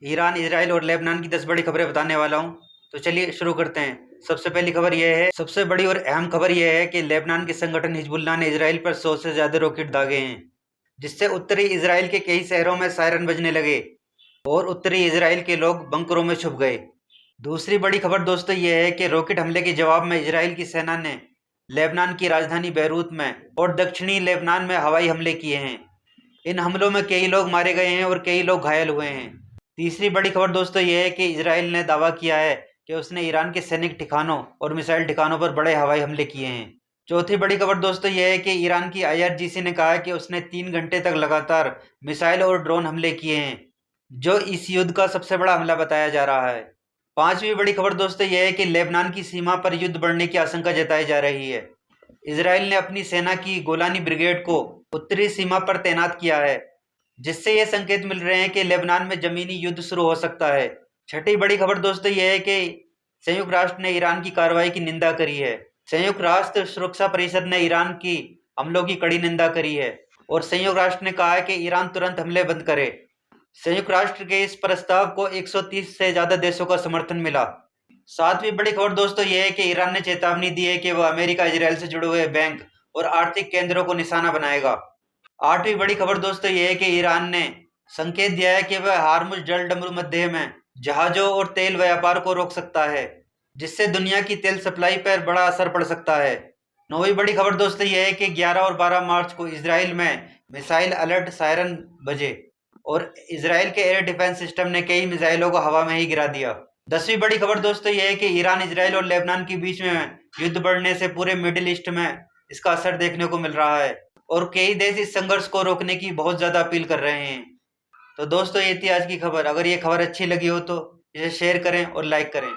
Iran, Israel और Lebanon की 10 बड़ी खबरें बताने वाला हूँ। तो चलिए शुरू करते हैं। सबसे पहली खबर यह है, सबसे बड़ी और अहम खबर यह है कि लेबनान के संगठन हिजबुल्लाह ने इजराइल पर 100 से ज्यादा रॉकेट दागे हैं, जिससे उत्तरी इजराइल के कई शहरों में सायरन बजने लगे और उत्तरी इजराइल के लोग बंकरों में छुप गए। दूसरी बड़ी खबर दोस्तों यह है कि रॉकेट हमले के जवाब में इजराइल की सेना ने लेबनान की राजधानी बैरूत में और दक्षिणी लेबनान में हवाई हमले किए हैं। इन हमलों में कई लोग मारे गए हैं और कई लोग घायल हुए हैं। तीसरी बड़ी खबर दोस्तों यह है कि इजराइल ने दावा किया है कि उसने ईरान के सैनिक ठिकानों और मिसाइल ठिकानों पर बड़े हवाई हमले किए हैं। चौथी बड़ी खबर दोस्तों यह है कि ईरान की आईआरजीसी ने कहा है कि उसने 3 घंटे तक लगातार मिसाइल और ड्रोन हमले किए हैं, जो इस युद्ध का सबसे बड़ा हमला बताया जा रहा है। पांचवी बड़ी खबर दोस्तों यह है कि लेबनान की सीमा पर युद्ध बढ़ने की आशंका जताई जा रही है। इजराइल ने अपनी सेना की गोलानी ब्रिगेड को उत्तरी सीमा पर तैनात किया है, जिससे ये संकेत मिल रहे हैं कि लेबनान में जमीनी युद्ध शुरू हो सकता है। छठी बड़ी खबर दोस्तों यह है कि संयुक्त राष्ट्र ने ईरान की कार्रवाई की निंदा करी है। संयुक्त राष्ट्र सुरक्षा परिषद ने ईरान की हमलों की कड़ी निंदा करी है और संयुक्त राष्ट्र ने कहा है कि ईरान तुरंत हमले बंद करे। संयुक्त राष्ट्र के इस प्रस्ताव को 130 से ज्यादा देशों का समर्थन मिला। सातवीं बड़ी खबर दोस्तों यह है कि ईरान ने चेतावनी दी है कि वह अमेरिका इजराइल से जुड़े हुए बैंक और आर्थिक केंद्रों को निशाना बनाएगा। आठवीं बड़ी खबर दोस्तों यह है कि ईरान ने संकेत दिया है कि वह हार्मुज जल डमरू मध्य में जहाजों और तेल व्यापार को रोक सकता है, जिससे दुनिया की तेल सप्लाई पर बड़ा असर पड़ सकता है। नौवीं बड़ी खबर दोस्तों यह है कि 11 और 12 मार्च को इसराइल में मिसाइल अलर्ट सायरन बजे और इसराइल के एयर डिफेंस सिस्टम ने कई मिसाइलों को हवा में ही गिरा दिया। 10वीं बड़ी खबर दोस्तों यह है कि ईरान, इसराइल और लेबनान के बीच में युद्ध बढ़ने से पूरे मिडिल ईस्ट में इसका असर देखने को मिल रहा है और कई देश इस संघर्ष को रोकने की बहुत ज्यादा अपील कर रहे हैं। तो दोस्तों ये थी आज की खबर। अगर ये खबर अच्छी लगी हो तो इसे शेयर करें और लाइक करें।